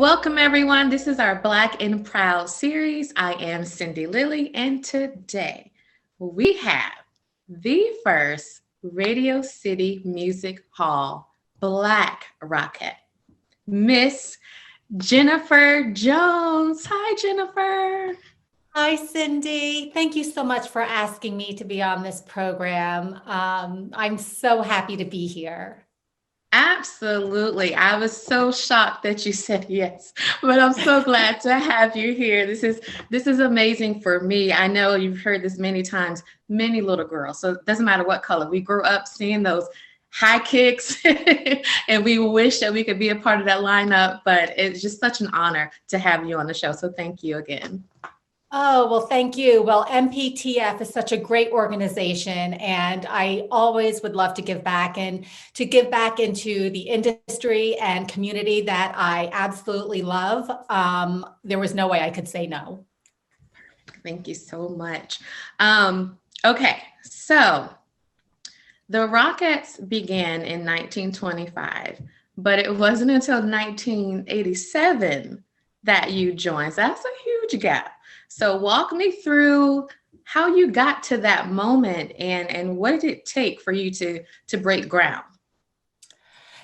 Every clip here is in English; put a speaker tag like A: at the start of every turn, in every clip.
A: Welcome, everyone. This is our Black and Proud series. I am Cindy Lilly, and today we have the first Radio City Music Hall Black Rockette, Miss Jennifer Jones. Hi, Jennifer.
B: Hi, Cindy. Thank you so much for asking me to be on this program. I'm so happy to be here.
A: Absolutely. I was so shocked that you said yes, but I'm so glad to have you here. This is amazing for me. I know you've heard this many times, many little girls. So it doesn't matter what color. We grew up seeing those high kicks and we wish that we could be a part of that lineup, but it's just such an honor to have you on the show. So thank you again.
B: Oh, well, thank you. Well, MPTF is such a great organization, and I always would love to give back and to give back into the industry and community that I absolutely love. There was no way I could say no.
A: Thank you so much. Okay, so the Rockettes began in 1925, but it wasn't until 1987 that you joined. So that's a huge gap. So walk me through how you got to that moment and what did it take for you to break ground?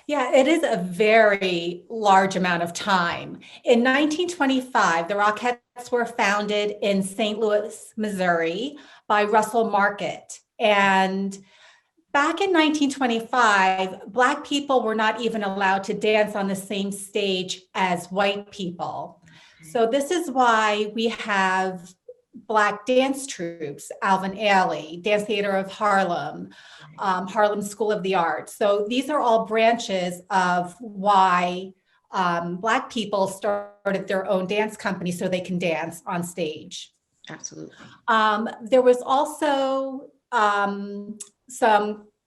B: Yeah, it is a very large amount of time. In 1925, the Rockettes were founded in St. Louis, Missouri by Russell Market. And back in 1925, Black people were not even allowed to dance on the same stage as white people. So this is why we have Black dance troupes, Alvin Ailey, Dance Theater of Harlem, Harlem School of the Arts. So these are all branches of why Black people started their own dance company so they can dance on stage.
A: Absolutely.
B: There was also some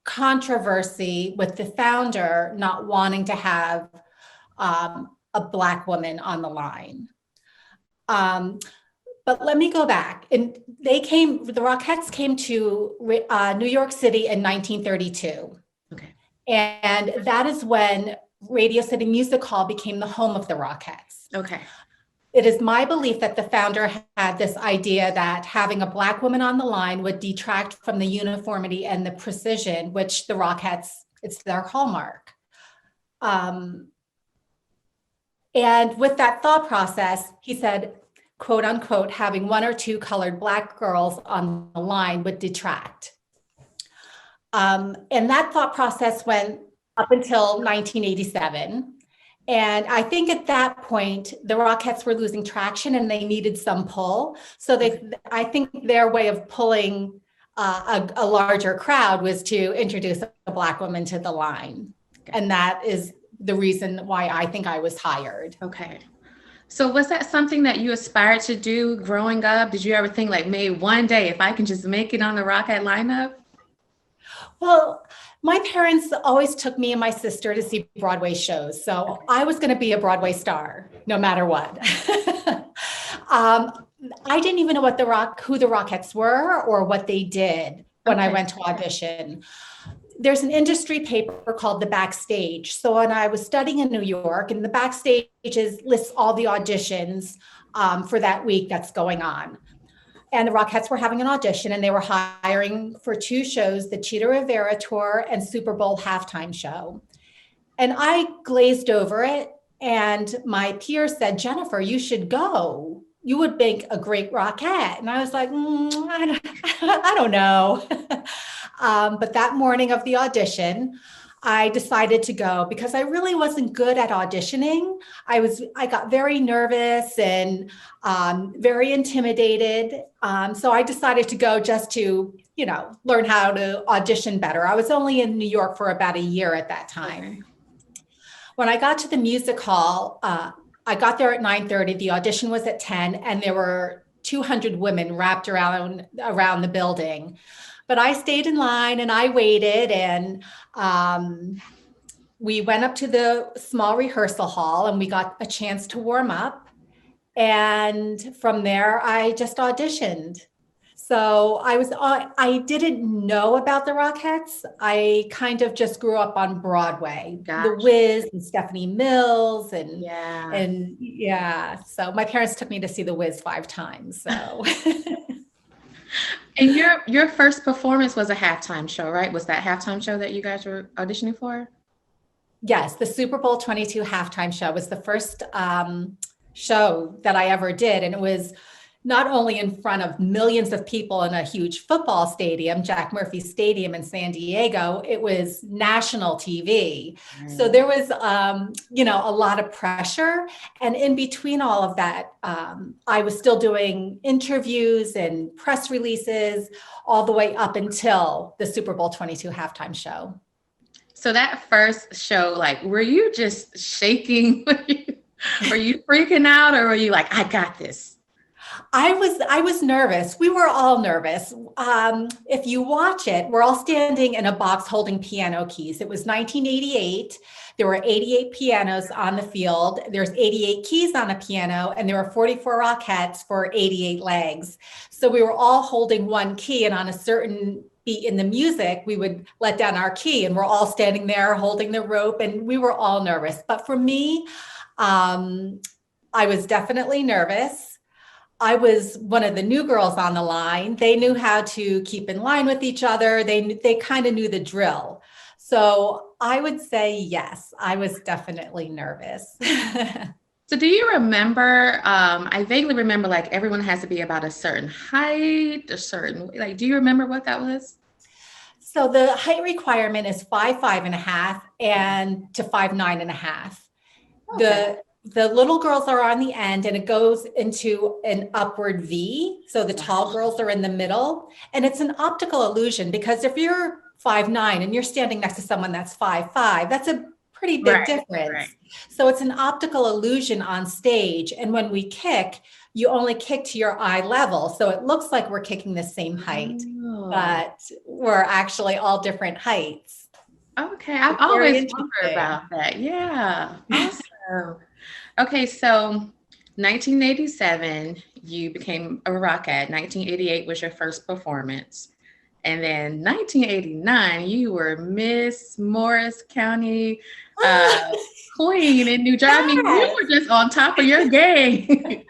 B: controversy with the founder not wanting to have a Black woman on the line. But let me go back. And the Rockettes came to New York City in 1932.
A: Okay.
B: And that is when Radio City Music Hall became the home of the Rockettes.
A: Okay.
B: It is my belief that the founder had this idea that having a Black woman on the line would detract from the uniformity and the precision, which the Rockettes, it's their hallmark. And with that thought process, he said, quote unquote, having one or two colored Black girls on the line would detract. And that thought process went up until 1987. And I think at that point, the Rockettes were losing traction and they needed some pull. So I think their way of pulling a larger crowd was to introduce a Black woman to the line. And that is the reason why I think I was hired.
A: Okay. So was that something that you aspired to do growing up? Did you ever think like, maybe one day if I can just make it on the Rockette lineup?
B: Well, my parents always took me and my sister to see Broadway shows. So I was going to be a Broadway star no matter what. I didn't even know who the Rockettes were or what they did when I went to audition. There's an industry paper called The Backstage. So when I was studying in New York, and the Backstage lists all the auditions for that week that's going on. And the Rockettes were having an audition and they were hiring for two shows, the Cheetah Rivera Tour and Super Bowl halftime show. And I glazed over it. And my peer said, Jennifer, you should go. You would make a great Rockette. And I was like, I don't know. But that morning of the audition, I decided to go because I really wasn't good at auditioning. I got very nervous and very intimidated. So I decided to go just to, learn how to audition better. I was only in New York for about a year at that time. Okay. When I got to the music hall, I got there at 9:30. The audition was at 10, and there were 200 women wrapped around the building. But I stayed in line and I waited, and we went up to the small rehearsal hall and we got a chance to warm up. And from there, I just auditioned. So I didn't know about the Rockettes. I kind of just grew up on Broadway, The
A: Gotcha.
B: Wiz and Stephanie Mills
A: Yeah.
B: and yeah. So my parents took me to see The Wiz 5 times. So
A: And your first performance was a halftime show, right? Was that halftime show that you guys were auditioning for?
B: yes, the Super Bowl 22 halftime show was the first show that I ever did. And it was not only in front of millions of people in a huge football stadium, Jack Murphy Stadium in San Diego, it was national TV. So
A: Right.
B: there was, a lot of pressure. And in between all of that, I was still doing interviews and press releases all the way up until the Super Bowl 22 halftime show.
A: So that first show, like, were you just shaking? Were you freaking out, or were you like, I got this?
B: I was nervous. We were all nervous. If you watch it, we're all standing in a box holding piano keys. It was 1988. There were 88 pianos on the field. There's 88 keys on a piano, and there were 44 Rockettes for 88 legs. So we were all holding one key, and on a certain beat in the music, we would let down our key, and we're all standing there holding the rope, and we were all nervous. But for me, I was definitely nervous. I was one of the new girls on the line. They knew how to keep in line with each other. They kind of knew the drill. So I would say yes, I was definitely nervous.
A: So do you remember, I vaguely remember like everyone has to be about a certain height, a certain, like, do you remember what that was?
B: So the height requirement is 5'5.5" and to 5'9.5".
A: Okay.
B: The little girls are on the end and it goes into an upward V. So the tall girls are in the middle, and it's an optical illusion because if you're 5'9" and you're standing next to someone that's 5'5", that's a pretty big
A: Right,
B: difference.
A: right.
B: So it's an optical illusion on stage. And when we kick, you only kick to your eye level. So it looks like we're kicking the same height,
A: Oh,
B: but we're actually all different heights.
A: okay. I've
B: It's very
A: always wondered
B: interesting.
A: about that. Yeah. Awesome. Okay, so 1987, you became a Rockette. 1988 was your first performance. And then 1989, you were Miss Morris County Queen in New Jersey. I mean, you
B: Yes.
A: were just on top of your game.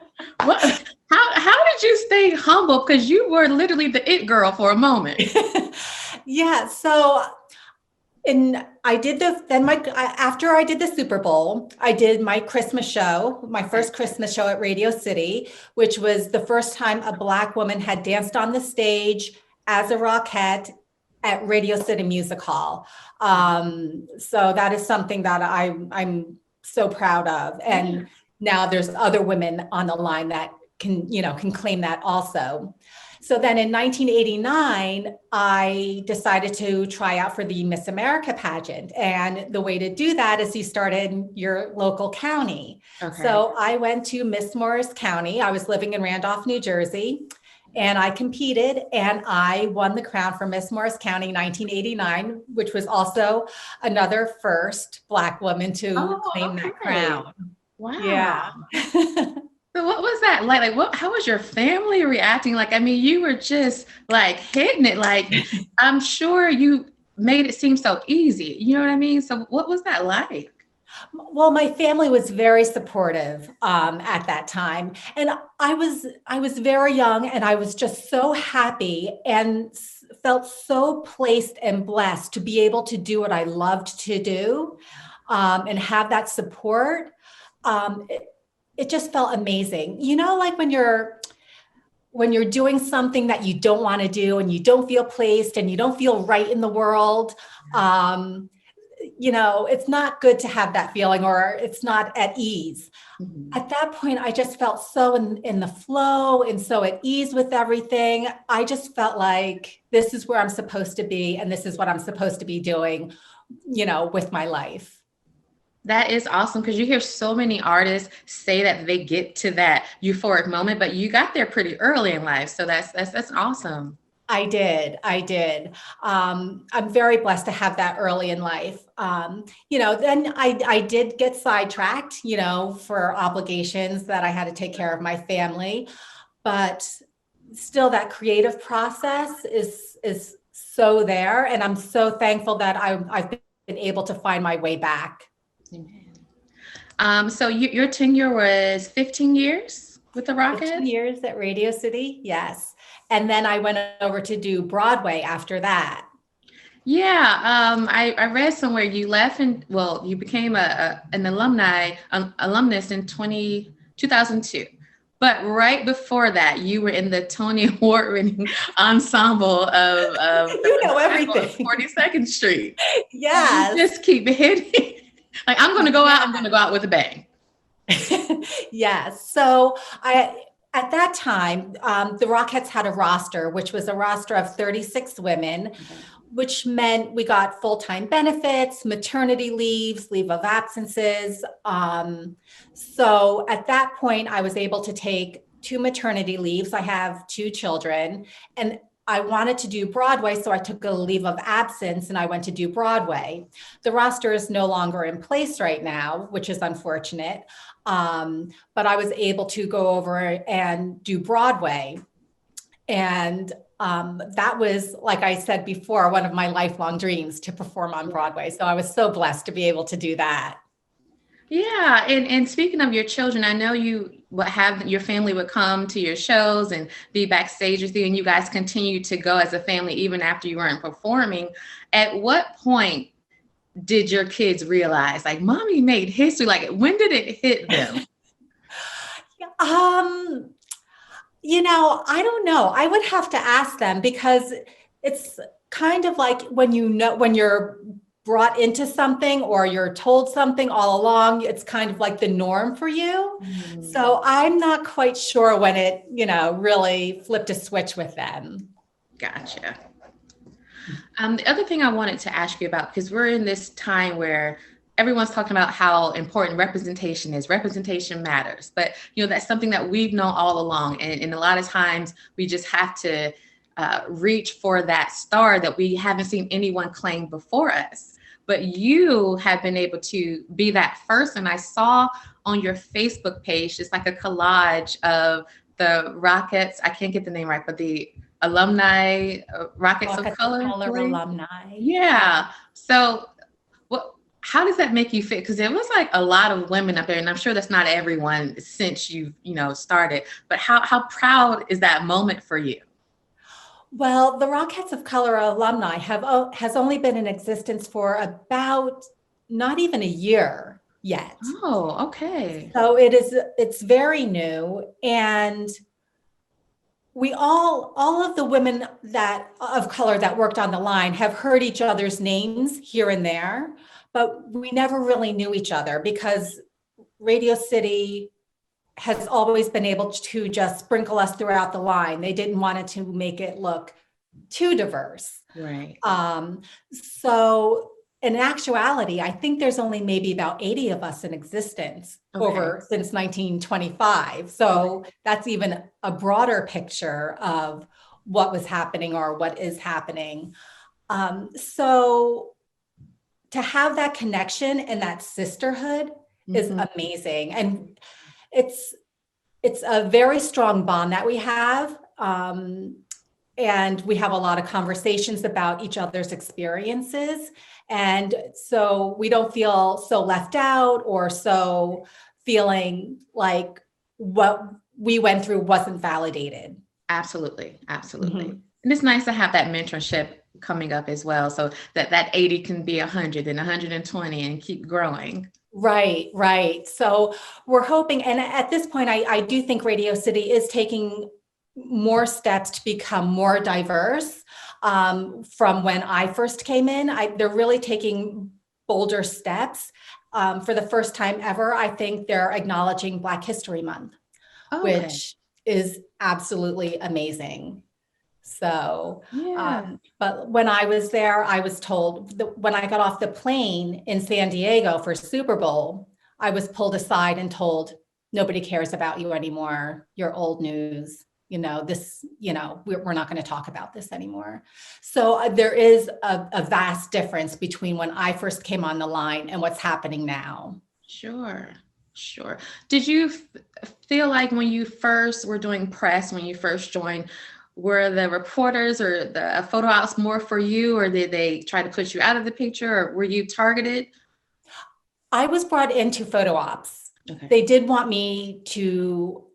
A: What? How did you stay humble? Because you were literally the it girl for a moment.
B: Yeah. So, and I did after I did the Super Bowl, I did my Christmas show, my first Christmas show at Radio City, which was the first time a Black woman had danced on the stage as a Rockette at Radio City Music Hall. So that is something that I'm so proud of. And now there's other women on the line that can claim that also. So then in 1989, I decided to try out for the Miss America pageant. And the way to do that is you start in your local county.
A: Okay.
B: So I went to Miss Morris County. I was living in Randolph, New Jersey, and I competed and I won the crown for Miss Morris County 1989, which was also another first Black woman to claim that
A: Okay.
B: crown.
A: Wow.
B: Yeah.
A: So what was that like? Like, how was your family reacting? Like, I mean, you were just like hitting it. Like, I'm sure you made it seem so easy. You know what I mean? So what was that like?
B: Well, my family was very supportive at that time, and I was very young, and I was just so happy and felt so placed and blessed to be able to do what I loved to do, and have that support. It just felt amazing. Like when you're doing something that you don't want to do and you don't feel placed and you don't feel right in the world. It's not good to have that feeling, or it's not at ease.
A: Mhm.
B: At that point, I just felt so in the flow and so at ease with everything. I just felt like this is where I'm supposed to be, and this is what I'm supposed to be doing, with my life.
A: That is awesome because you hear so many artists say that they get to that euphoric moment, but you got there pretty early in life. So that's awesome.
B: I did. I'm very blessed to have that early in life. Then I did get sidetracked, for obligations that I had to take care of my family. But still that creative process is so there. And I'm so thankful that I've been able to find my way back.
A: Amen. So your tenure was 15 years with the Rockette?
B: 15 years at Radio City, yes. And then I went over to do Broadway after that.
A: Yeah, I read somewhere you left and you became an alumnus in 2002. But right before that, you were in the Tony Award-winning ensemble of
B: you know everything.
A: 42nd Street.
B: Yes.
A: You just keep hitting. Like, I'm going to go out with a bang.
B: Yes. So at that time, the Rockettes had a roster, which was a roster of 36 women, which meant we got full-time benefits, maternity leaves, leave of absences. So at that point, I was able to take 2 maternity leaves. I have 2 children, and I wanted to do Broadway, so I took a leave of absence and I went to do Broadway. The roster is no longer in place right now, which is unfortunate. But I was able to go over and do Broadway. And that was, like I said before, one of my lifelong dreams to perform on Broadway. So I was so blessed to be able to do that.
A: Yeah, and speaking of your children, I know you would have your family would come to your shows and be backstage with you, and you guys continue to go as a family even after you weren't performing. At what point did your kids realize, like, Mommy made history? Like, when did it hit them?
B: I don't know. I would have to ask them, because it's kind of like when you're brought into something or you're told something all along, it's kind of like the norm for you. Mm. So I'm not quite sure when it, really flipped a switch with them.
A: Gotcha. The other thing I wanted to ask you about, because we're in this time where everyone's talking about how important representation is. Representation matters, but that's something that we've known all along. And a lot of times we just have to reach for that star that we haven't seen anyone claim before us. But you have been able to be that first. And I saw on your Facebook page, just like a collage of the Rockettes. I can't get the name right, but the alumni, Rockettes of Color
B: alumni.
A: Yeah. So how does that make you feel? Because there was like a lot of women up there, and I'm sure that's not everyone since you've started. But how proud is that moment for you?
B: Well, the Rockettes of Color alumni has only been in existence for about not even a year yet.
A: Oh, okay.
B: So it's very new, and we all of the women of color that worked on the line have heard each other's names here and there, but we never really knew each other because Radio City has always been able to just sprinkle us throughout the line. They didn't want it to make it look too diverse.
A: Right.
B: So in actuality, I think there's only maybe about 80 of us in existence since 1925. So that's even a broader picture of what was happening or what is happening. So to have that connection and that sisterhood is amazing. And it's a very strong bond that we have. And we have a lot of conversations about each other's experiences. And so we don't feel so left out or so feeling like what we went through wasn't validated.
A: Absolutely. Absolutely. Mm-hmm. And it's nice to have that mentorship coming up as well. So that 80 can be 100 and 120 and keep growing.
B: Right. So we're hoping, and at this point, I do think Radio City is taking more steps to become more diverse. From when I first came in, they're really taking bolder steps. For the first time ever, I think they're acknowledging Black History Month, which is absolutely amazing. So, but when I was there, I was told that when I got off the plane in San Diego for Super Bowl, I was pulled aside and told, nobody cares about you anymore. You're old news. We're not going to talk about this anymore. So there is a vast difference between when I first came on the line and what's happening now.
A: Sure. Sure. Did you feel like when you first were doing press, when you first joined, were the reporters or the photo ops more for you, or did they try to put you out of the picture, or were you targeted?
B: I was brought into photo ops.
A: Okay.
B: They did want me to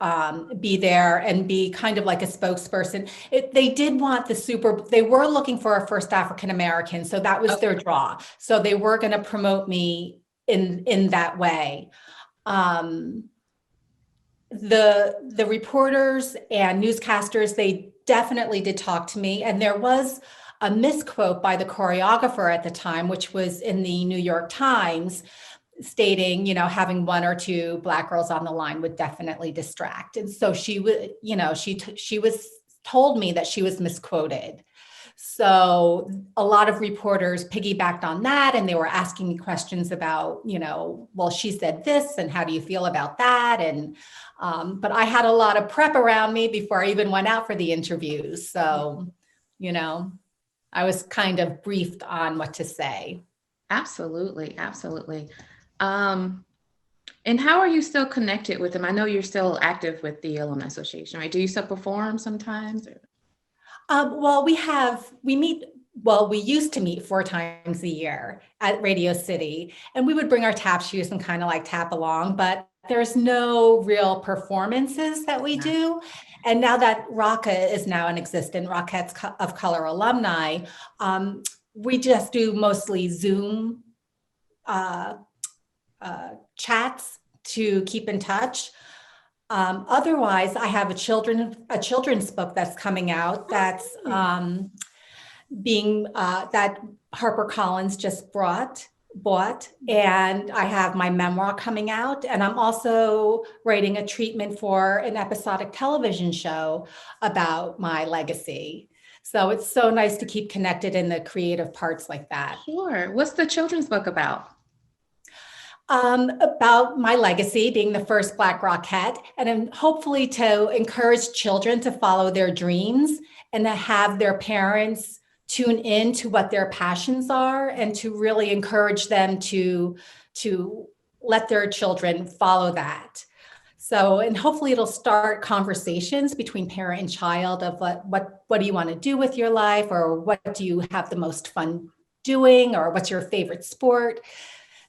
B: be there and be kind of like a spokesperson. They did want they were looking for a first African American. So that was their draw. So they were going to promote me in that way. The reporters and newscasters, they definitely did talk to me. And there was a misquote by the choreographer at the time, which was in the New York Times, stating, having one or two Black girls on the line would definitely distract. And so she would, she was told me that she was misquoted. So a lot of reporters piggybacked on that, and they were asking me questions about, well, she said this, and how do you feel about that? And but I had a lot of prep around me before I even went out for the interviews. So, I was kind of briefed on what to say.
A: Absolutely, absolutely. And how are you still connected with them? I know you're still active with the Alumni Association, right? Do you still perform sometimes?
B: We used to meet 4 times a year at Radio City, and we would bring our tap shoes and kind of like tap along, but there's no real performances that we do. And now that Rockette is now in existence, Rockette's of Color Alumni, we just do mostly Zoom chats to keep in touch. Otherwise, I have a children's book that's coming out that's that HarperCollins just bought, and I have my memoir coming out, and I'm also writing a treatment for an episodic television show about my legacy. So it's so nice to keep connected in the creative parts like that.
A: Sure. What's the children's book about?
B: About my legacy, being the first Black Rockette, and then hopefully to encourage children to follow their dreams and to have their parents tune in to what their passions are, and to really encourage them to let their children follow that. So, and hopefully it'll start conversations between parent and child of what do you want to do with your life, or what do you have the most fun doing, or what's your favorite sport.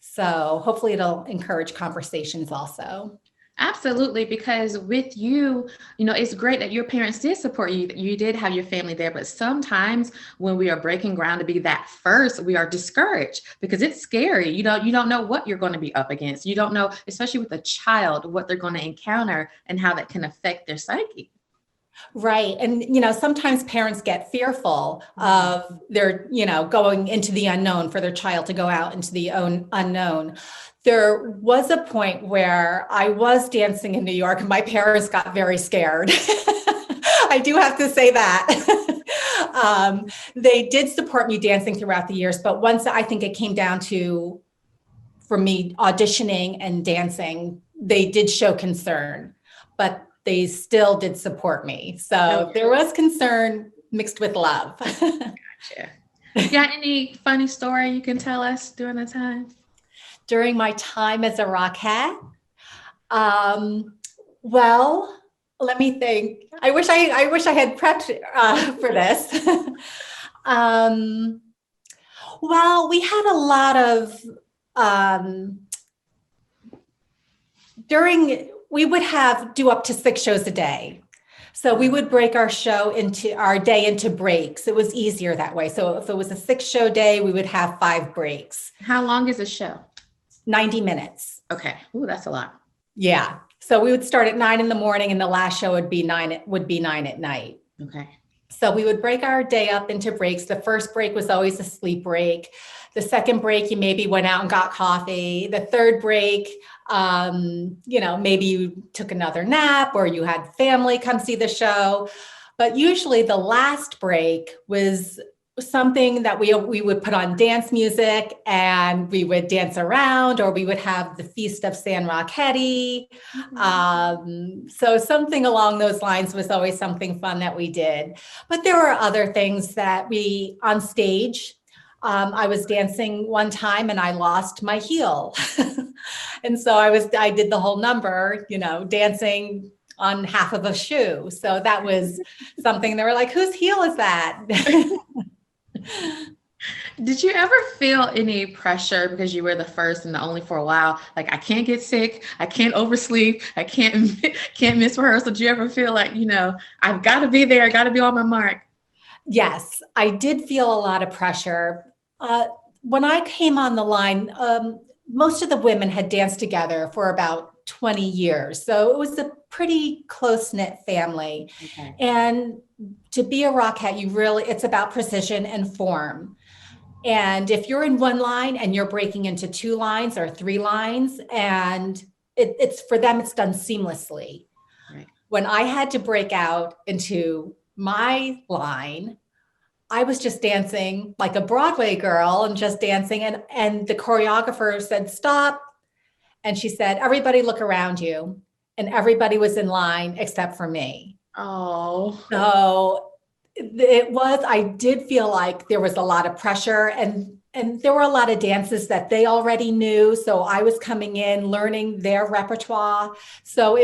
B: So hopefully it'll encourage conversations also.
A: Absolutely, because with you, it's great that your parents did support you. You did have your family there, but sometimes when we are breaking ground to be that first, we are discouraged because it's scary. You don't know what you're going to be up against. You don't know, especially with a child, what they're going to encounter and how that can affect their psyche.
B: Right. And, sometimes parents get fearful of their, going into the unknown, for their child to go out into the unknown. There was a point where I was dancing in New York and my parents got very scared. I do have to say that. They did support me dancing throughout the years, but once I think it came down to, for me, auditioning and dancing, they did show concern, but they still did support me. So there was concern mixed with love.
A: Gotcha. You got any funny story you can tell us during the time?
B: During my time as a Rockette? Well, let me think. I wish I had prepped for this. Well, we had a lot of we would do up to 6 shows a day. So we would break our day into breaks. It was easier that way. So if it was a 6-show day, we would have 5 breaks.
A: How long is a show?
B: 90 minutes.
A: Okay. Ooh, that's a lot.
B: Yeah. So we would start at 9 in the morning and the last show would be 9 at night.
A: Okay.
B: So we would break our day up into breaks. The first break was always a sleep break. The second break, you maybe went out and got coffee. The third break, maybe you took another nap, or you had family come see the show. But usually the last break was something that we would put on dance music and we would dance around, or we would have the Feast of San Rockette. So something along those lines was always something fun that we did. But there were other things that on stage, I was dancing one time and I lost my heel. And so I did the whole number, dancing on half of a shoe. So that was something they were like, whose heel is that?
A: Did you ever feel any pressure because you were the first and the only for a while? Like, I can't get sick, I can't oversleep, I can't miss rehearsal. Did you ever feel like, I've got to be there, I got to be on my mark?
B: Yes, I did feel a lot of pressure. When I came on the line, most of the women had danced together for about 20 years. So it was a pretty close-knit family.
A: Okay.
B: And to be a Rockette, it's about precision and form. And if you're in one line and you're breaking into two lines or three lines, and it's for them, it's done seamlessly.
A: Right.
B: When I had to break out into my line, I was just dancing like a Broadway girl and just dancing. And the choreographer said, stop. And she said, everybody look around you. And everybody was in line except for me.
A: Oh.
B: So I did feel like there was a lot of pressure, and there were a lot of dances that they already knew. So I was coming in, learning their repertoire. So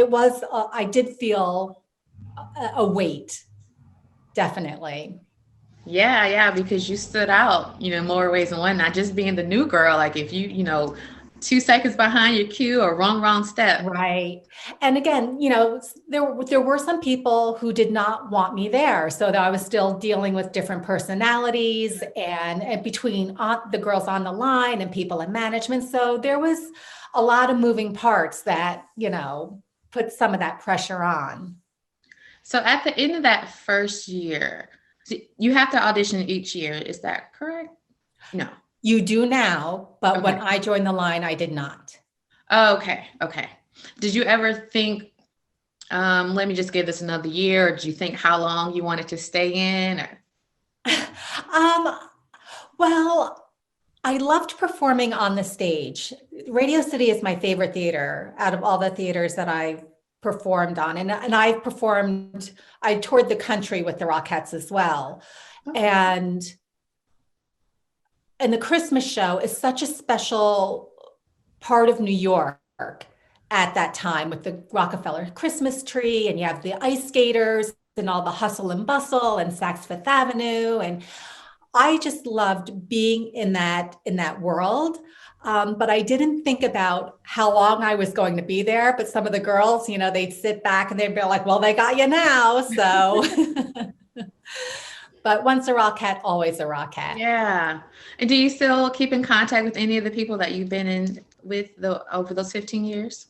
B: I did feel a weight, definitely.
A: Yeah, because you stood out, more ways than one, not just being the new girl. Like if you, 2 seconds behind your cue or wrong step.
B: Right. And again, there were some people who did not want me there. So that I was still dealing with different personalities and between the girls on the line and people in management. So there was a lot of moving parts that, put some of that pressure on.
A: So at the end of that first year, you have to audition each year. Is that correct? No.
B: You do now, but
A: Okay.
B: When I joined the line, I did not.
A: Okay. Did you ever think, let me just give this another year? Or did you think how long you wanted to stay in? Or?
B: Well, I loved performing on the stage. Radio City is my favorite theater out of all the theaters that I've performed on. And I toured the country with the Rockettes as well. Okay. And the Christmas show is such a special part of New York at that time with the Rockefeller Christmas tree, and you have the ice skaters and all the hustle and bustle and Saks Fifth Avenue. And I just loved being in that world. But I didn't think about how long I was going to be there. But some of the girls, they'd sit back and they'd be like, well, they got you now. So, but once a Rockette, always a Rockette.
A: Yeah. And do you still keep in contact with any of the people that you've been in with over those 15 years?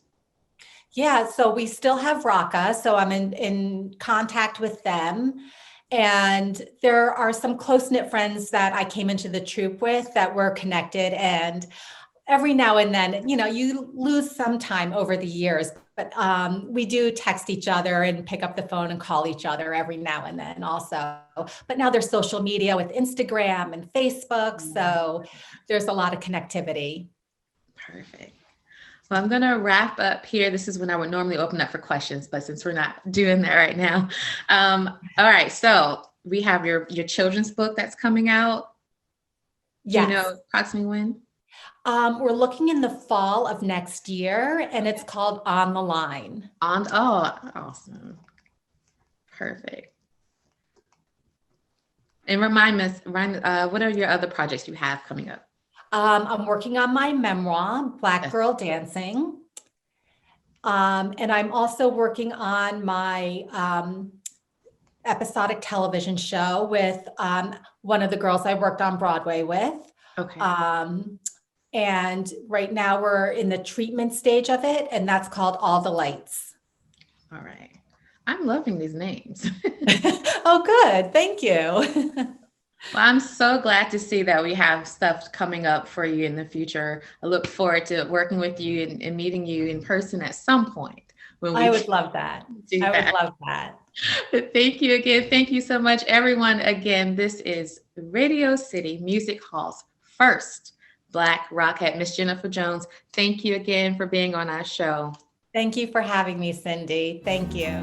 B: Yeah. So we still have Rocka. So I'm in contact with them. And there are some close-knit friends that I came into the troupe with that were connected. And every now and then, you lose some time over the years, but we do text each other and pick up the phone and call each other every now and then also. But now there's social media with Instagram and Facebook. So there's a lot of connectivity.
A: Perfect. Well, I'm going to wrap up here. This is when I would normally open up for questions, but since we're not doing that right now. All right. So we have your children's book that's coming out.
B: Yes.
A: Do you know approximately when?
B: We're looking in the fall of next year, and it's called On the Line.
A: Oh, awesome. Perfect. And remind us, what are your other projects you have coming up?
B: I'm working on my memoir, Black Girl Dancing. And I'm also working on my episodic television show with one of the girls I worked on Broadway with.
A: Okay.
B: And right now we're in the treatment stage of it, and that's called All the Lights.
A: All right. I'm loving these names.
B: Oh, good. Thank you.
A: Well, I'm so glad to see that we have stuff coming up for you in the future. I look forward to working with you and meeting you in person at some point.
B: I would love that. Would love that.
A: Thank you again. Thank you so much, everyone. Again, this is Radio City Music Hall's first Black Rockette, Miss Jennifer Jones. Thank you again for being on our show.
B: Thank you for having me, Cindy. Thank you.